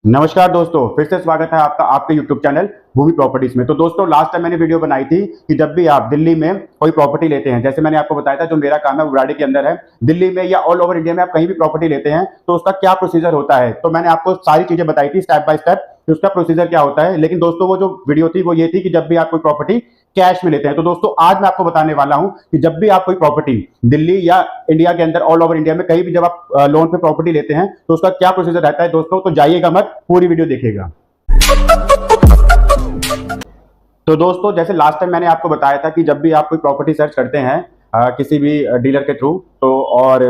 नमस्कार दोस्तों, फिर से स्वागत है आपका आपके YouTube चैनल भूमि प्रॉपर्टीज में। तो दोस्तों लास्ट टाइम मैंने वीडियो बनाई थी कि जब भी आप दिल्ली में कोई प्रॉपर्टी लेते हैं, जैसे मैंने आपको बताया था जो मेरा काम है वो बुराड़ी के अंदर है, दिल्ली में या ऑल ओवर इंडिया में आप कहीं भी प्रॉपर्टी लेते हैं तो उसका क्या प्रोसीजर होता है। तो मैंने आपको सारी चीजें बताई थी स्टेप बाय स्टेप कि उसका प्रोसीजर क्या होता है। लेकिन दोस्तों वो जो वीडियो थी वो ये थी कि जब भी आप कोई प्रॉपर्टी कैश में लेते हैं। तो दोस्तों आज मैं आपको बताने वाला हूं कि जब भी आप कोई प्रॉपर्टी दिल्ली या इंडिया के अंदर ऑल ओवर इंडिया में कहीं भी जब आप लोन पे प्रॉपर्टी लेते हैं तो उसका क्या प्रोसीजर रहता है दोस्तों। तो जाइएगा मत, पूरी वीडियो देखिएगा। तो दोस्तों जैसे लास्ट टाइम मैंने आपको बताया था कि जब भी आप कोई प्रॉपर्टी सर्च करते हैं किसी भी डीलर के थ्रू, तो और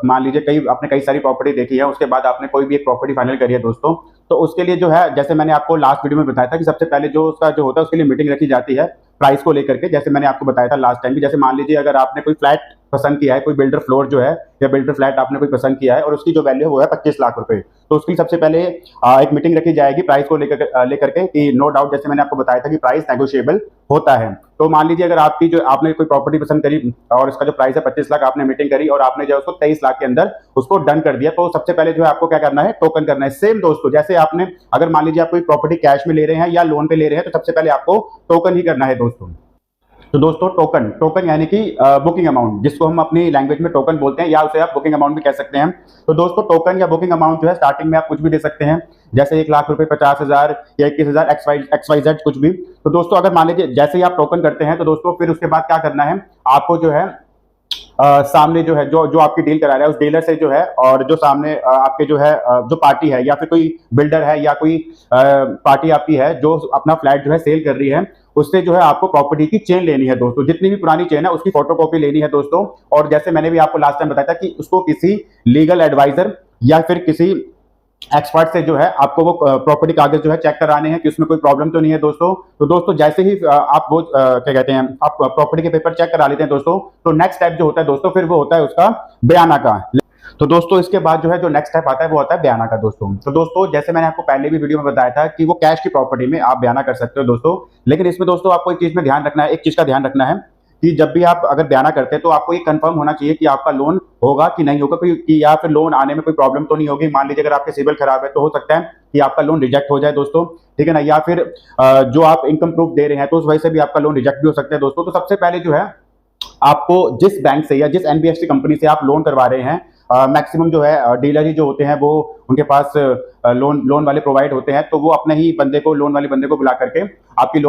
मान लीजिए आपने कई सारी प्रॉपर्टी देखी है, उसके बाद आपने कोई भी एक प्रॉपर्टी फाइनल करी है दोस्तों, तो उसके लिए जो है जैसे मैंने आपको लास्ट वीडियो में बताया था कि सबसे पहले जो उसका जो होता है उसके लिए मीटिंग रखी जाती है प्राइस को लेकर के। जैसे मैंने आपको बताया था लास्ट टाइम भी, जैसे मान लीजिए अगर आपने कोई फ्लैट पसंद किया है, कोई बिल्डर फ्लोर जो है या बिल्डर फ्लैट आपने कोई पसंद किया है और उसकी जो वैल्यू है वो है 25 लाख रुपए, तो उसकी सबसे पहले एक मीटिंग रखी जाएगी प्राइस को लेकर के कि नो डाउट जैसे मैंने आपको बताया था कि प्राइस नेगोशिएबल होता है। तो मान लीजिए अगर आपकी जो आपने कोई प्रॉपर्टी पसंद करी और इसका जो प्राइस है 25 लाख, आपने मीटिंग करी और आपने जो उसको 23 लाख के अंदर उसको डन कर दिया, तो सबसे पहले जो है आपको क्या करना है, टोकन करना है। सेम दोस्तों जैसे आपने अगर मान लीजिए आप कोई प्रॉपर्टी कैश में ले रहे हैं या लोन पे ले रहे हैं तो सबसे पहले आपको टोकन ही करना है दोस्तों। तो दोस्तों टोकन टोकन यानी कि बुकिंग अमाउंट, जिसको हम अपनी लैंग्वेज में टोकन बोलते हैं या उसे आप बुकिंग अमाउंट भी कह सकते हैं। तो दोस्तों टोकन या बुकिंग अमाउंट जो है स्टार्टिंग में आप कुछ भी दे सकते हैं, जैसे 1 लाख रुपए, 50,000 या 21,000 XYZ कुछ भी। तो दोस्तों अगर मान लीजिए जैसे ही आप टोकन करते हैं तो दोस्तों फिर उसके बाद क्या करना है, आपको जो है सामने जो है जो आपकी डील करा रहा है उस डीलर से जो है, और जो सामने आपके जो है जो पार्टी है या फिर कोई बिल्डर है या कोई पार्टी आपकी है जो अपना फ्लैट जो है सेल कर रही है, उससे जो है आपको प्रॉपर्टी की चेन लेनी है दोस्तों। जितनी भी पुरानी चेन है उसकी फोटोकॉपी लेनी है दोस्तों। और जैसे मैंने भी आपको लास्ट टाइम बताया था कि उसको किसी लीगल एडवाइजर या फिर किसी एक्सपर्ट से जो है आपको वो प्रॉपर्टी कागज जो है चेक कराने हैं कि उसमें कोई प्रॉब्लम तो नहीं है दोस्तों। तो दोस्तों जैसे ही आप वो क्या कहते हैं आप प्रॉपर्टी के पेपर चेक करा लेते हैं दोस्तों, तो नेक्स्ट स्टेप जो होता है दोस्तों फिर वो होता है उसका बयाना का। तो दोस्तों इसके बाद जो है जो नेक्स्ट स्टेप आता है वो आता है बयाना का दोस्तों। तो दोस्तों जैसे मैंने आपको पहले भी वीडियो में बताया था कि वो कैश की प्रॉपर्टी में आप बयाना कर सकते हो दोस्तों, लेकिन इसमें दोस्तों आपको एक चीज में ध्यान रखना है, एक चीज का ध्यान रखना है कि जब भी आप अगर बयाना करते हैं तो आपको ये कंफर्म होना चाहिए कि आपका लोन होगा कि नहीं होगा, कोई या फिर लोन आने में कोई प्रॉब्लम तो नहीं होगी। मान लीजिए अगर आपके सिविल खराब है तो हो सकता है कि आपका लोन रिजेक्ट हो जाए दोस्तों, ठीक है ना, या फिर जो आप इनकम प्रूफ दे रहे हैं तो उस वजह से भी आपका लोन रिजेक्ट भी हो सकता है दोस्तों। तो सबसे पहले जो है आपको जिस बैंक से या जिस एनबीएफसी कंपनी से आप लोन करवा रहे हैं, मैक्सिमम जो है डीलर ही जो होते हैं वो उनके पास लोन वाले प्रोवाइड होते हैं, तो वो अपने ही बंदे को लोन वाले बंदे को बुला करके आपकी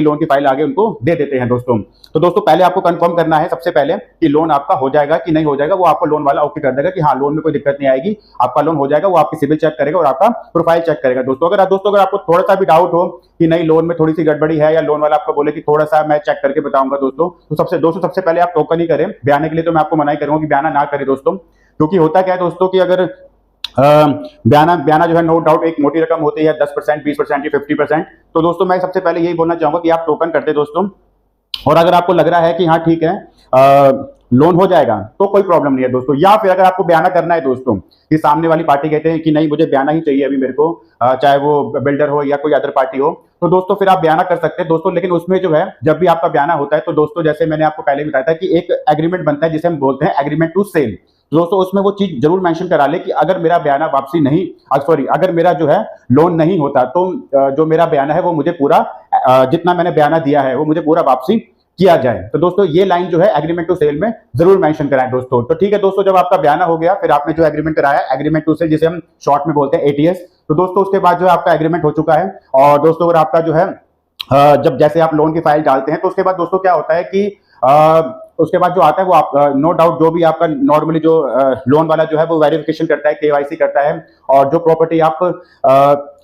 लोन की फाइल आगे उनको दे देते हैं दोस्तों। तो दोस्तों पहले आपको कंफर्म करना है सबसे पहले कि लोन आपका हो जाएगा कि नहीं हो जाएगा। वो आपको लोन वाला ओके कर देगा कि हाँ लोन में कोई दिक्कत नहीं आएगी, आपका लोन हो जाएगा। वो आपकी सिविल चेक करेगा और आपका प्रोफाइल चेक करेगा दोस्तों। अगर आपको थोड़ा सा भी डाउट हो कि नहीं लोन में थोड़ी सी गड़बड़ी है या लोन वाला आपको बोले कि थोड़ा सा मैं चेक करके बताऊंगा दोस्तों, तो सबसे पहले आप टोकन ही करें। बयाने के लिए तो मैं आपको मना ही करूंगा कि बयाना ना करें दोस्तों, क्योंकि होता क्या है दोस्तों कि अगर बयाना बयाना जो है नो डाउट एक मोटी रकम होती है 10%, 20% या 50%। तो दोस्तों मैं सबसे पहले यही बोलना चाहूंगा कि आप टोकन करते दोस्तों, और अगर आपको लग रहा है कि हाँ ठीक है लोन हो जाएगा तो कोई प्रॉब्लम नहीं है दोस्तों। या फिर अगर आपको बयाना करना है दोस्तों कि सामने वाली पार्टी कहते हैं कि नहीं मुझे बयाना ही चाहिए अभी मेरे को, चाहे वो बिल्डर हो या कोई अदर पार्टी हो, तो दोस्तों फिर आप बयाना कर सकते हैं दोस्तों। लेकिन उसमें जो है जब भी आपका बयाना होता है तो दोस्तों जैसे मैंने आपको पहले बताया था कि एक एग्रीमेंट बनता है जिसे हम बोलते हैं एग्रीमेंट टू सेल दोस्तों। उसमें वो चीज जरूर मेंशन करा ले कि अगर मेरा बयाना वापसी नहीं सॉरी अगर मेरा जो है लोन नहीं होता तो जो मेरा बयाना है वो मुझे पूरा जितना मैंने बयाना दिया है वो मुझे पूरा वापसी किया जाए। तो दोस्तों ये लाइन जो है एग्रीमेंट टू सेल में जरूर मेंशन कराएं दोस्तों। तो ठीक है दोस्तों, जब आपका बयाना हो गया फिर आपने जो एग्रीमेंट कराया एग्रीमेंट टू सेल जिसे हम शॉर्ट में बोलते हैं एटीएस, तो दोस्तों उसके बाद जो है आपका एग्रीमेंट हो चुका है। और दोस्तों अगर आपका जो है जब जैसे आप लोन की फाइल डालते हैं तो उसके बाद दोस्तों क्या होता है कि उसके बाद जो आता है वो आप नो डाउट जो भी आपका नॉर्मली जो लोन वाला जो है वो वेरिफिकेशन करता है, केवाईसी करता है। और जो प्रॉपर्टी आप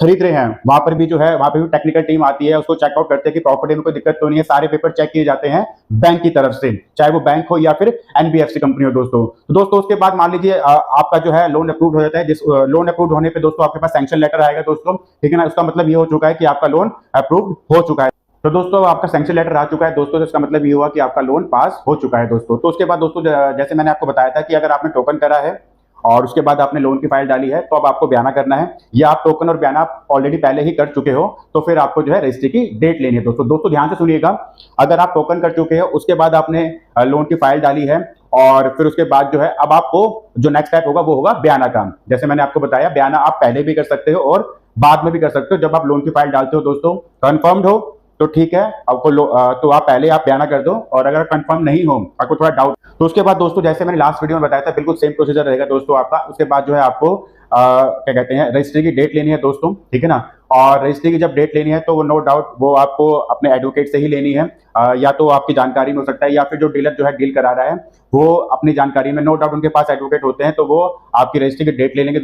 खरीद रहे हैं वहां पर भी जो है वहां पर भी टेक्निकल टीम आती है, उसको चेकआउट करते हैं कि प्रॉपर्टी में कोई दिक्कत तो नहीं है। सारे पेपर चेक किए जाते हैं बैंक की तरफ से, चाहे वो बैंक हो या फिर एनबीएफसी कंपनी हो दोस्तों। तो दोस्तों उसके बाद मान लीजिए आपका जो है लोन अप्रूव हो जाता है। जिस लोन अप्रूव होने पे दोस्तों आपके पास सैंक्शन लेटर आएगा दोस्तों, ठीक है ना। उसका मतलब ये हो चुका है कि आपका लोन अप्रूव हो चुका है। तो दोस्तों आपका सैंक्शन लेटर आ चुका है दोस्तों, तो इसका मतलब ये हुआ कि आपका लोन पास हो चुका है दोस्तों। तो उसके बाद दोस्तों जैसे मैंने आपको बताया था कि अगर आपने टोकन करा है और उसके बाद आपने लोन की फाइल डाली है तो अब आपको बयाना करना है, या आप टोकन और बयाना ऑलरेडी पहले ही कर चुके हो तो फिर आपको जो है रजिस्ट्री की डेट लेनी है दोस्तों। दोस्तों ध्यान से सुनिएगा, अगर आप टोकन कर चुके हो उसके बाद आपने लोन की फाइल डाली है और फिर उसके बाद जो है अब आपको जो नेक्स्ट स्टेप होगा वो होगा बयाना काम। जैसे मैंने आपको बताया बयाना आप पहले भी कर सकते हो और बाद में भी कर सकते हो। जब आप लोन की फाइल डालते हो दोस्तों, कंफर्म्ड हो तो ठीक है, आपको तो आप पहले आप बयाना कर दो, और अगर कंफर्म नहीं हो, आपको थोड़ा डाउट, तो उसके बाद दोस्तों जैसे मैंने लास्ट वीडियो में बताया था बिल्कुल सेम प्रोसीजर रहेगा दोस्तों आपका। उसके बाद जो है आपको क्या कहते हैं, रजिस्ट्री की डेट लेनी है दोस्तों, ठीक है ना। और रजिस्ट्री की जब डेट लेनी है तो वो नो डाउट वो आपको अपने एडवोकेट से ही लेनी है, या तो आपकी जानकारी में हो सकता है, या फिर जो डीलर जो है डील करा रहा है वो अपनी जानकारी में, नो डाउट उनके पास एडवोकेट होते हैं, तो वो आपकी रजिस्ट्री की डेट ले लेंगे।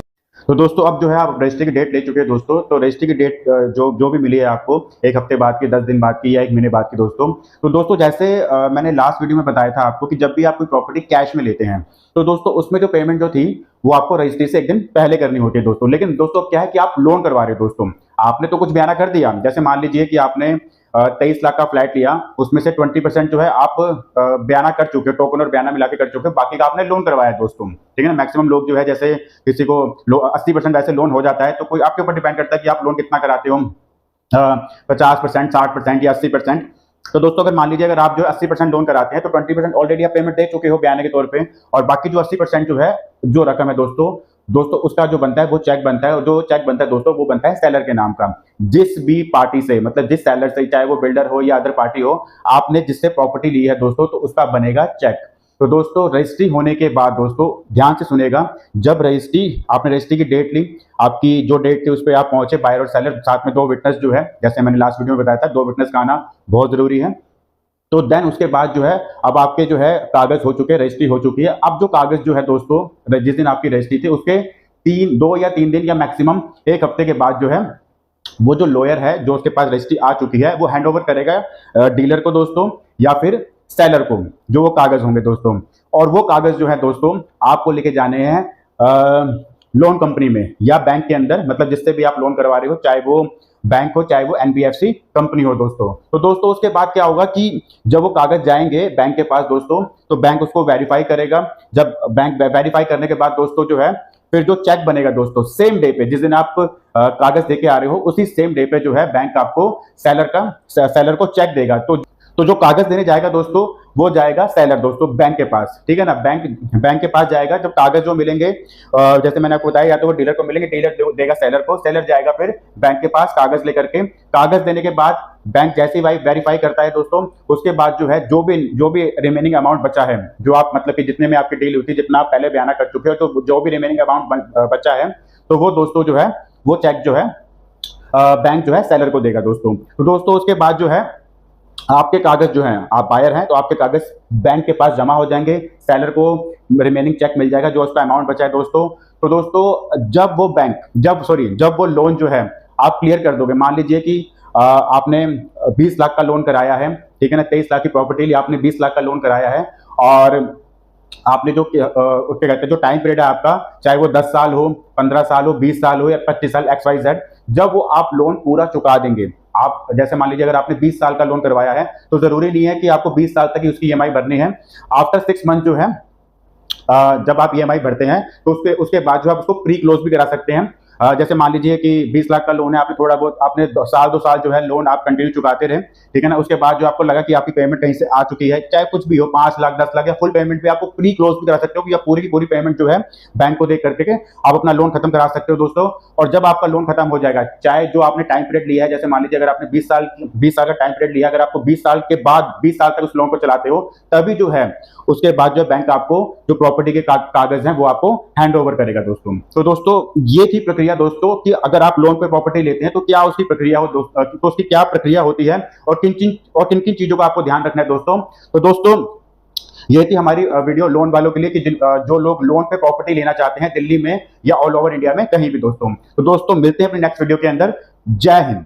तो दोस्तों अब जो है आप रजिस्ट्री की डेट ले चुके हैं दोस्तों, तो रजिस्ट्री की डेट जो जो भी मिली है आपको, एक हफ्ते बाद की, 10 दिन बाद की, या 1 महीने बाद की दोस्तों। तो दोस्तों जैसे मैंने लास्ट वीडियो में बताया था आपको कि जब भी आप कोई प्रॉपर्टी कैश में लेते हैं तो दोस्तों उसमें जो पेमेंट जो थी वो आपको रजिस्ट्री से 1 दिन पहले करनी होती है दोस्तों। लेकिन दोस्तों क्या है कि आप लोन करवा रहे हो दोस्तों, आपने तो कुछ बयाना कर दिया, जैसे मान लीजिए कि आपने 23 लाख का फ्लैट लिया, उसमें से 20% जो है आप बयाना कर चुके हो, टोकन और बयाना मिला के कर चुके हो, बाकी का आपने लोन करवाया दोस्तों, ठीक है ना। मैक्सिमम लोग जो है जैसे किसी को 80% वैसे लोन हो जाता है, तो कोई आपके ऊपर डिपेंड करता है कि आप लोन कितना कराते हो, 50%, 60% या 80%। तो दोस्तों अगर मान लीजिए अगर आप जो 80% लोन कराते हैं तो 20% ऑलरेडी आप पेमेंट दे चुके हो बयाने के तौर पे, और बाकी जो 80% जो है जो रकम है दोस्तों उसका जो बनता है वो चेक बनता है, और जो चेक बनता है दोस्तों वो बनता है सेलर के नाम का। जिस भी पार्टी से, मतलब जिस सेलर से, चाहे वो बिल्डर हो या अदर पार्टी हो, आपने जिससे प्रॉपर्टी ली है दोस्तों, तो उसका बनेगा चेक। तो दोस्तों रजिस्ट्री होने के बाद दोस्तों ध्यान से सुनेगा, जब आपने रजिस्ट्री की डेट ली, आपकी जो डेट थी उस पर आप पहुंचे, बायर और सेलर, साथ में 2 विटनेस जो है, जैसे मैंने लास्ट वीडियो में बताया था 2 विटनेस का आना बहुत जरूरी है। तो देन उसके बाद जो है अब आपके जो है कागज हो चुके, रजिस्ट्री हो चुकी है। अब जो कागज जो है दोस्तों जिस दिन आपकी रजिस्ट्री थी उसके 2 या 3 दिन या मैक्सिमम 1 हफ्ते के बाद जो है वो जो लॉयर है जो उसके पास रजिस्ट्री आ चुकी है वो हैंड ओवर करेगा डीलर को दोस्तों, या फिर सेलर को, जो वो कागज होंगे दोस्तों। और वो कागज जो है दोस्तों आपको लेके जाने हैं लोन कंपनी में या बैंक के अंदर, मतलब जिससे भी आप लोन करवा रहे हो, चाहे वो बैंक हो चाहे वो एनबीएफसी कंपनी हो दोस्तों। तो दोस्तों उसके बाद क्या होगा कि जब वो कागज जाएंगे बैंक के पास दोस्तों, तो बैंक उसको वेरीफाई करेगा। जब बैंक वेरीफाई करने के बाद दोस्तों जो है फिर जो चेक बनेगा दोस्तों, सेम डे पे, जिस दिन आप कागज देके आ रहे हो उसी सेम डे पे जो है बैंक आपको सेलर को चेक देगा। तो जो कागज देने जाएगा दोस्तों वो जाएगा सेलर दोस्तों बैंक के पास, ठीक है ना। बैंक के पास जाएगा, जब कागज जो मिलेंगे जैसे मैंने आपको बताया, या तो वो डीलर को मिलेंगे, डीलर देगा सेलर को, सेलर जाएगा फिर बैंक के पास कागज लेकर के। कागज देने के बाद बैंक जैसे ही वेरीफाई करता है दोस्तों, उसके बाद जो है जो भी रिमेनिंग अमाउंट बचा है, जो आप मतलब कि जितने में आपकी डील हुई थी, जितना आप पहले बयाना कर चुके हो, तो जो भी रिमेनिंग अमाउंट बचा है तो वो दोस्तों जो है वो चेक जो है बैंक जो है सेलर को देगा दोस्तों। तो दोस्तों उसके बाद जो है आपके कागज जो हैं, आप बायर हैं तो आपके कागज बैंक के पास जमा हो जाएंगे, सेलर को रिमेनिंग चेक मिल जाएगा जो उसका अमाउंट बचा है दोस्तों। तो दोस्तों जब वो लोन जो है आप क्लियर कर दोगे, मान लीजिए कि आपने 20 लाख का लोन कराया है, ठीक है ना, 23 लाख की प्रॉपर्टी ली, आपने 20 लाख का लोन कराया है, और आपने जो उसके कहते हैं जो टाइम पीरियड है आपका, चाहे वो 10 साल हो, 15 साल हो, 20 साल हो या 25 साल, XYZ, जब वो आप लोन पूरा चुका देंगे, आप जैसे मान लीजिए अगर आपने 20 साल का लोन करवाया है तो जरूरी नहीं है कि आपको 20 साल तक ही उसकी EMI भरनी है। आफ्टर 6 मंथ जो है जब आप EMI भरते हैं तो उसके बाद जो आप उसको प्री क्लोज भी करा सकते हैं। जैसे मान लीजिए कि 20 लाख का लोन है, आपने थोड़ा बहुत आपने 2 साल जो है लोन आप कंटिन्यू चुकाते रहे, ठीक है ना। उसके बाद जो आपको लगा कि आपकी पेमेंट कहीं से आ चुकी है, चाहे कुछ भी हो, 5 लाख 10 लाख या फुल पेमेंट भी, आपको प्री क्लोज भी करा सकते हो कि आप पूरी की पूरी पेमेंट जो है बैंक को दे करके आप अपना लोन खत्म करा सकते हो दोस्तों। और जब आपका लोन खत्म हो जाएगा, चाहे जो आपने टाइम पीरियड लिया है, जैसे मान लीजिए अगर आपने 20 साल का टाइम पीरियड लिया, अगर आपको 20 साल के बाद 20 साल तक उस लोन को चलाते हो, तभी जो है उसके बाद जो बैंक आपको जो प्रॉपर्टी के कागज हैं वो आपको हैंड ओवर करेगा दोस्तों। तो दोस्तों ये थी प्रक्रिया दोस्तों कि अगर आप लोन पे प्रॉपर्टी लेते हैं तो क्या उसकी प्रक्रिया हो दोस्तों, तो उसकी क्या प्रक्रिया होती है और किन किन चीजों का आपको ध्यान रखना है दोस्तों। तो दोस्तों ये थी हमारी वीडियो लोन वालों के लिए कि जो लोग लोन पे प्रॉपर्टी लेना चाहते हैं दिल्ली में या ऑल ओवर इंडिया में कहीं भी दोस्तों। तो दोस्तों मिलते हैं अपने नेक्स्ट वीडियो के अंदर। जय हिंद।